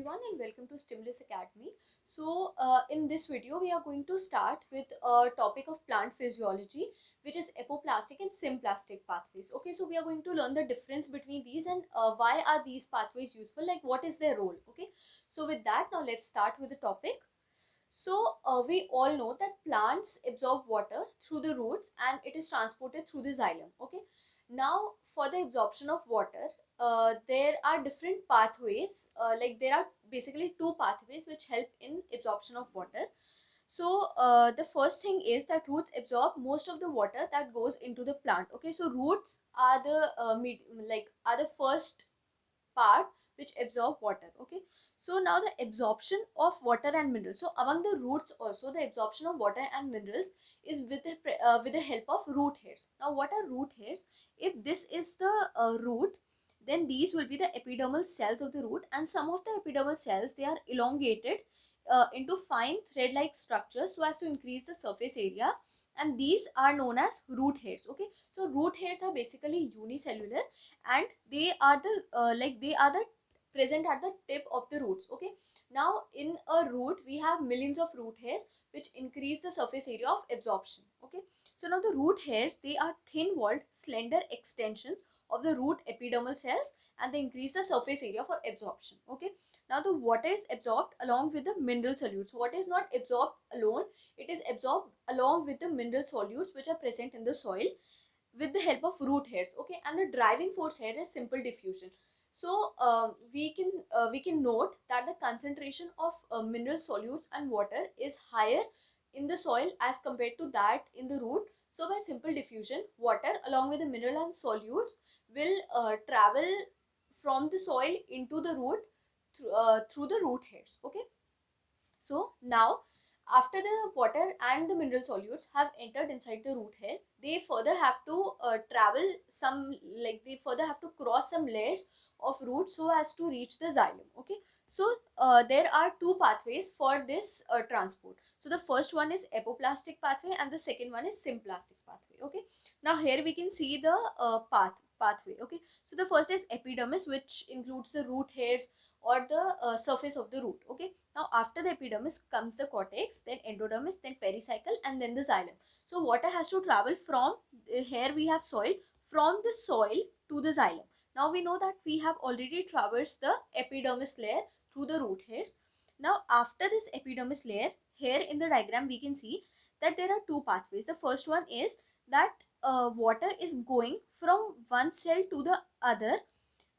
everyone and welcome to Stimulus Academy. In this video we are going to start with a topic of plant physiology, which is apoplastic and symplastic pathways. Okay, so we are going to learn the difference between these and why are these pathways useful, like what is their role. Okay, so with that, now let's start with the topic. We all know that plants absorb water through the roots and it is transported through the xylem. Okay, now for the absorption of water, there are different pathways. Like there are basically two pathways which help in absorption of water. The first thing is that roots absorb most of the water that goes into the plant. Okay, so roots are the are the first part which absorb water. Okay, so now the absorption of water and minerals, so among the roots also the absorption of water and minerals is with the help of root hairs. Now what are root hairs? If this is the root, then these will be the epidermal cells of the root, and some of the epidermal cells, they are elongated into fine thread like structures so as to increase the surface area, and these are known as root hairs. Okay, so root hairs are basically unicellular and they are the present at the tip of the roots. Okay, now in a root we have millions of root hairs which increase the surface area of absorption. Okay, so now the root hairs, they are thin walled slender extensions of the root epidermal cells and they increase the surface area for absorption. Okay, now the water is absorbed along with the mineral solutes. What is not absorbed alone, it is absorbed along with the mineral solutes which are present in the soil with the help of root hairs. Okay, and the driving force here is simple diffusion. We can note that the concentration of mineral solutes and water is higher in the soil as compared to that in the root. So by simple diffusion, water along with the mineral and solutes will travel from the soil into the root through the root hairs. Okay, so now after the water and the mineral solutes have entered inside the root hair, they further have to they further have to cross some layers of roots so as to reach the xylem. Okay, there are two pathways for this transport. So the first one is apoplastic pathway and the second one is symplastic pathway. Okay, now here we can see the pathway. Okay, so the first is epidermis, which includes the root hairs or the surface of the root. Okay, now after the epidermis comes the cortex, then endodermis, then pericycle, and then the xylem. So water has to travel from here we have soil, from the soil to the xylem. Now we know that we have already traversed the epidermis layer through the root hairs. Now after this epidermis layer, here in the diagram we can see that there are two pathways. The first one is that water is going from one cell to the other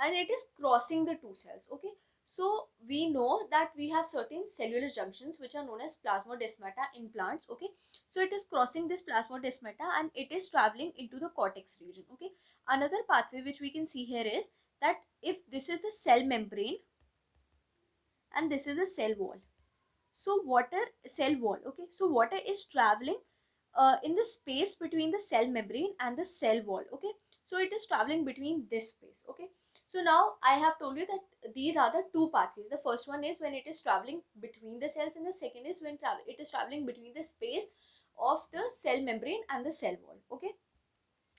and it is crossing the two cells. Okay, so we know that we have certain cellular junctions which are known as plasmodesmata in plants. Okay, so it is crossing this plasmodesmata and it is traveling into the cortex region. Okay, another pathway which we can see here is that if this is the cell membrane and this is the cell wall, so water cell wall, okay, so water is traveling in the space between the cell membrane and the cell wall. Okay, so it is traveling between this space. Okay, so now I have told you that these are the two pathways. The first one is when it is traveling between the cells, and the second is when it is traveling between the space of the cell membrane and the cell wall. Okay,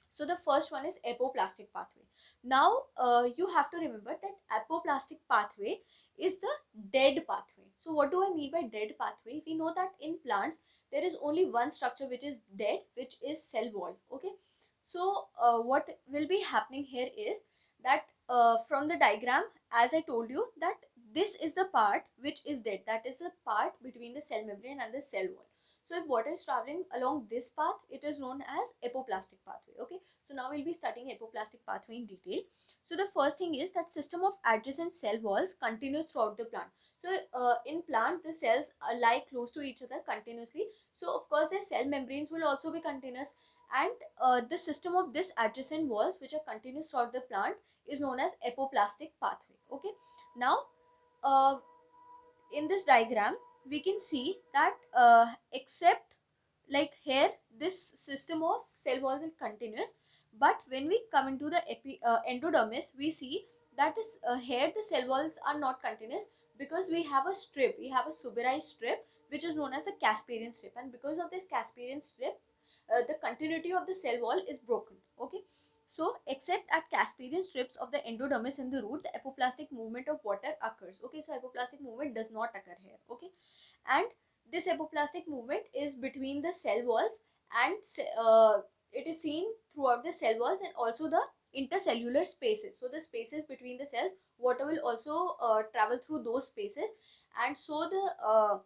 so the first one is apoplastic pathway. Now you have to remember that apoplastic pathway is the dead pathway. So what do I mean by dead pathway? We know that in plants there is only one structure which is dead, which is cell wall. Okay, so what will be happening here is that from the diagram, as I told you, that this is the part which is dead, that is the part between the cell membrane and the cell wall. So if water is traveling along this path, it is known as apoplastic pathway. Okay, so now we'll be studying apoplastic pathway in detail. So the first thing is that system of adjacent cell walls continues throughout the plant. So in plant, the cells lie close to each other continuously. So of course the cell membranes will also be continuous, and the system of this adjacent walls which are continuous throughout the plant is known as apoplastic pathway. Okay, now uh, in this diagram we can see that except like here this system of cell walls is continuous, but when we come into the endodermis, we see that is here the cell walls are not continuous because we have a strip, we have a suberized strip which is known as a Casparian strip, and because of this Casparian strips the continuity of the cell wall is broken. Okay, So except at Casparian strips of the endodermis in the root, the apoplastic movement of water occurs. Okay, so apoplastic movement does not occur here. Okay, and this apoplastic movement is between the cell walls, and it is seen throughout the cell walls and also the intercellular spaces. So the spaces between the cells, water will also travel through those spaces, and so the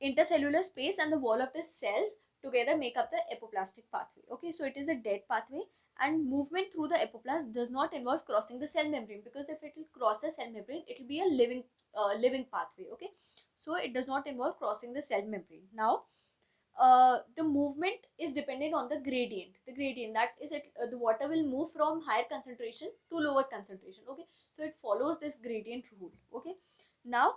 intercellular space and the wall of the cells together make up the apoplastic pathway. Okay, so it is a dead pathway, and movement through the apoplast does not involve crossing the cell membrane, because if it will cross the cell membrane, it will be a living pathway. Okay, so it does not involve crossing the cell membrane. Now the movement is dependent on the gradient. The gradient, that is it, the water will move from higher concentration to lower concentration. Okay, so it follows this gradient rule. Okay, now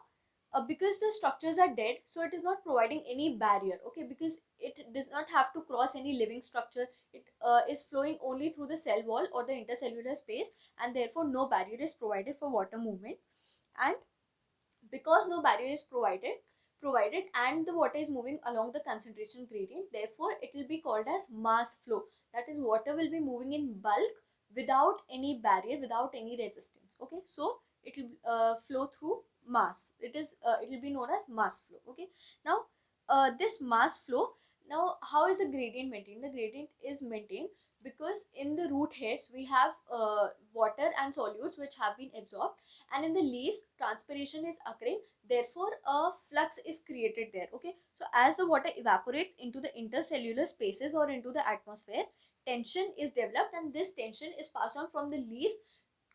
because the structures are dead, so it is not providing any barrier. Okay, because it does not have to cross any living structure. It is flowing only through the cell wall or the intercellular space, and therefore no barrier is provided for water movement. And because no barrier is provided and the water is moving along the concentration gradient, therefore it will be called as mass flow. That is, water will be moving in bulk without any barrier, without any resistance. Okay, so it will flow through mass. It will be known as mass flow. Okay, now this mass flow, now how is the gradient maintained? The gradient is maintained because in the root hairs we have water and solutes which have been absorbed, and in the leaves transpiration is occurring, therefore a flux is created there. Okay, so as the water evaporates into the intercellular spaces or into the atmosphere, tension is developed, and this tension is passed on from the leaves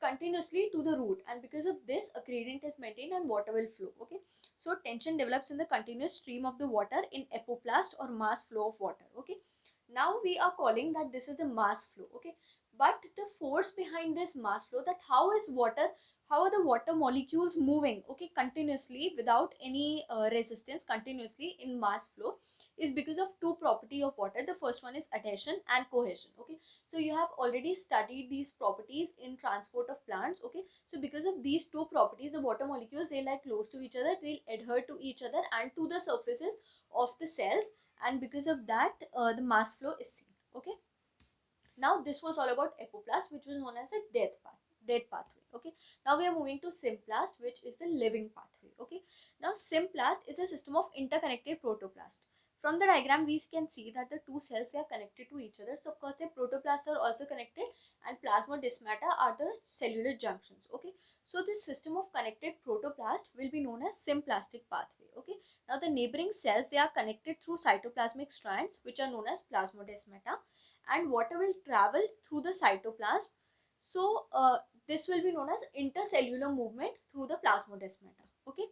continuously to the root, and because of this a gradient is maintained and water will flow. Okay, so tension develops in the continuous stream of the water in apoplast or mass flow of water. Okay, now we are calling that this is the mass flow. Okay, but the force behind this mass flow, that how are the water molecules moving, okay, continuously without any resistance, continuously in mass flow, is because of two property of water. The first one is adhesion and cohesion. Okay, so you have already studied these properties in transport of plants. Okay, so because of these two properties, the water molecules, they lie close to each other, they'll adhere to each other and to the surfaces of the cells, and because of that the mass flow is seen. Okay, now this was all about apoplast, which was known as a dead pathway. Okay, now we are moving to symplast, which is the living pathway. Okay, now symplast is a system of interconnected protoplast. From the diagram we can see that the two cells, they are connected to each other, so of course the protoplasts are also connected, and plasmodesmata are the cellular junctions. Okay, so this system of connected protoplast will be known as symplastic pathway. Okay, now the neighboring cells, they are connected through cytoplasmic strands which are known as plasmodesmata, and water will travel through the cytoplasm. So this will be known as intercellular movement through the plasmodesmata. Okay,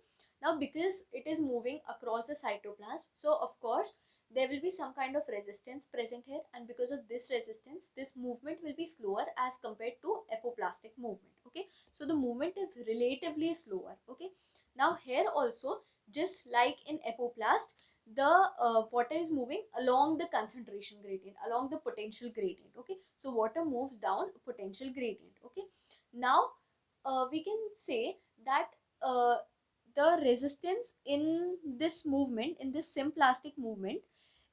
now because it is moving across the cytoplasm, so of course there will be some kind of resistance present here, and because of this resistance, this movement will be slower as compared to apoplastic movement. Okay, so the movement is relatively slower. Okay, now here also, just like in apoplast, the water is moving along the concentration gradient, along the potential gradient. Okay, so water moves down potential gradient. Okay, now we can say that the resistance in this movement, in this symplastic movement,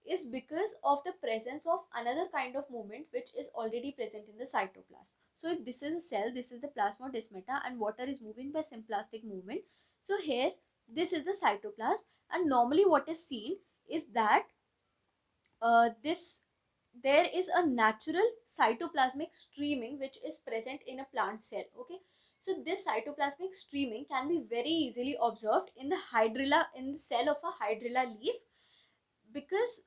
is because of the presence of another kind of movement which is already present in the cytoplasm. So if this is a cell, this is the plasmodesmata, and water is moving by symplastic movement, so here this is the cytoplasm, and normally what is seen is that this there is a natural cytoplasmic streaming which is present in a plant cell. Okay, so this cytoplasmic streaming can be very easily observed in the hydrilla, in the cell of a hydrilla leaf, because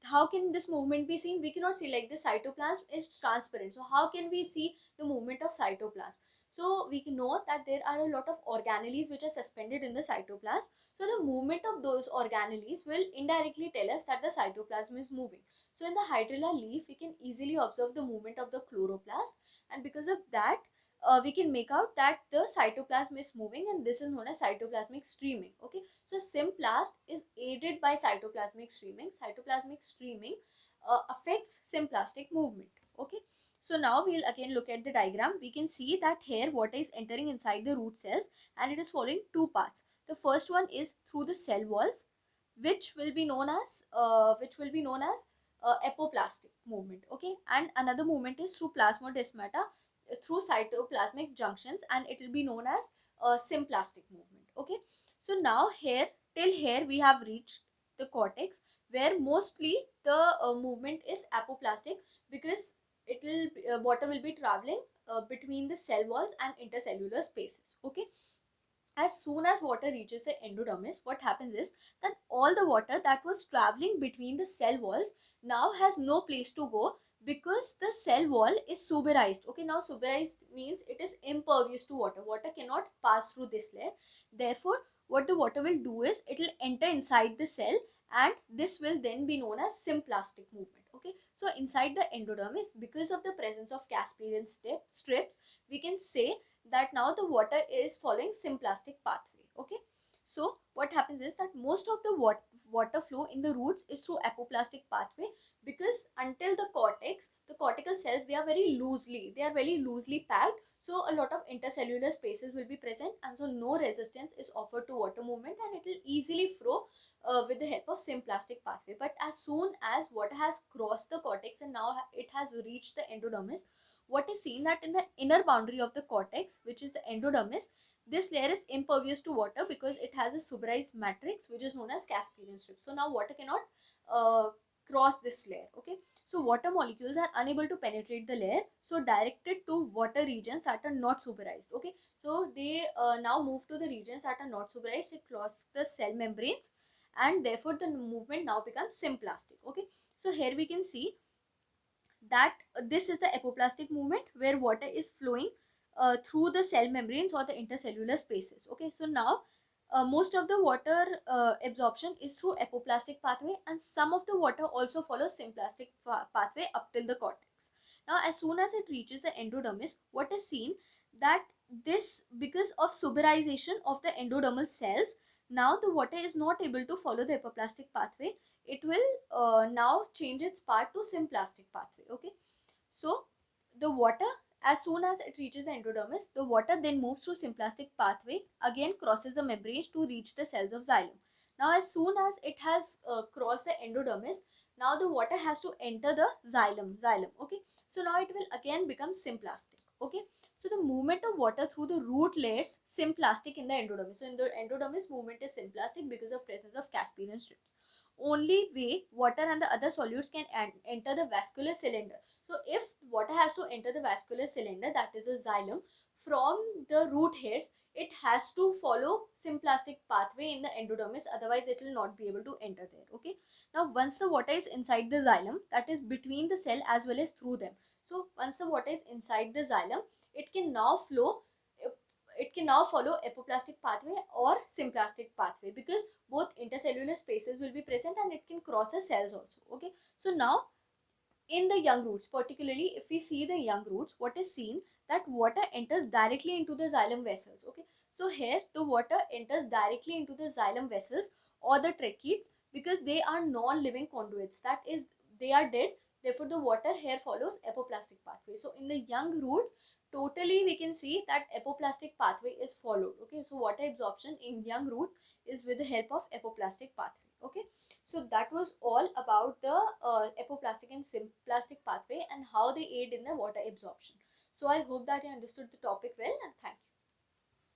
how can this movement be seen? We cannot see, like the cytoplasm is transparent, so how can we see the movement of cytoplasm? So we can know that there are a lot of organelles which are suspended in the cytoplasm, so the movement of those organelles will indirectly tell us that the cytoplasm is moving. So in the hydrilla leaf we can easily observe the movement of the chloroplast, and because of that we can make out that the cytoplasm is moving, and this is known as cytoplasmic streaming. Okay, so symplast is aided by cytoplasmic streaming. Cytoplasmic streaming affects symplastic movement. Okay, so now we'll again look at the diagram. We can see that here water is entering inside the root cells, and it is following two paths. The first one is through the cell walls, which will be known as apoplastic movement. Okay, and another movement is through plasmodesmata, through cytoplasmic junctions, and it will be known as symplastic movement. Okay, so now here, till here we have reached the cortex, where mostly the movement is apoplastic, because it will water will be traveling between the cell walls and intercellular spaces. Okay, as soon as water reaches the endodermis, what happens is that all the water that was traveling between the cell walls now has no place to go, because the cell wall is suberized. Okay, now suberized means it is impervious to water. Water cannot pass through this layer. Therefore, what the water will do is it will enter inside the cell, and this will then be known as symplastic movement. Okay, so inside the endodermis, because of the presence of Casparian strips, we can say that now the water is following symplastic pathway. Okay, so what happens is that most of the water flow in the roots is through apoplastic pathway, because until the cortex, the cortical cells, they are very loosely packed, so a lot of intercellular spaces will be present, and so no resistance is offered to water movement, and it will easily flow with the help of symplastic pathway. But as soon as water has crossed the cortex and now it has reached the endodermis, what is seen that in the inner boundary of the cortex, which is the endodermis, this layer is impervious to water because it has a suberized matrix which is known as Casparian strip. So now water cannot cross this layer. Okay, so water molecules are unable to penetrate the layer, so directed to water regions that are not suberized. Okay, so they now move to the regions that are not suberized. It crosses the cell membranes, and therefore the movement now becomes symplastic. Okay, so here we can see that this is the apoplastic movement, where water is flowing through the cell membranes or the intercellular spaces. Okay, so now most of the water absorption is through apoplastic pathway, and some of the water also follows symplastic pathway up till the cortex. Now as soon as it reaches the endodermis, what is seen that this, because of suberization of the endodermal cells, now the water is not able to follow the apoplastic pathway. It will now change its path to symplastic pathway. Okay, so the water, as soon as it reaches the endodermis, the water then moves through symplastic pathway, again crosses the membranes to reach the cells of xylem. Now as soon as it has crossed the endodermis, now the water has to enter the xylem. Okay, so now it will again become symplastic. Okay, so the movement of water through the root layers symplastic in the endodermis. So in the endodermis, movement is symplastic because of presence of Casparian strips. Only way water and the other solutes can enter the vascular cylinder. So if water has to enter the vascular cylinder, that is a xylem, from the root hairs, it has to follow symplastic pathway in the endodermis, otherwise it will not be able to enter there. Okay, now once the water is inside the xylem, that is between the cell as well as through them, so once the water is inside the xylem, it can now flow, it can now follow apoplastic pathway or symplastic pathway, because both intercellular spaces will be present and it can cross the cells also. Okay, so now in the young roots, particularly if we see the young roots, what is seen that water enters directly into the xylem vessels. Okay, so here the water enters directly into the xylem vessels or the tracheids, because they are non-living conduits, that is, they are dead. Therefore the water here follows apoplastic pathway. So in the young roots, totally we can see that apoplastic pathway is followed. Okay, so water absorption in young roots is with the help of apoplastic pathway. Okay, so that was all about the apoplastic and symplastic pathway and how they aid in the water absorption. So I hope that you understood the topic well, and thank you.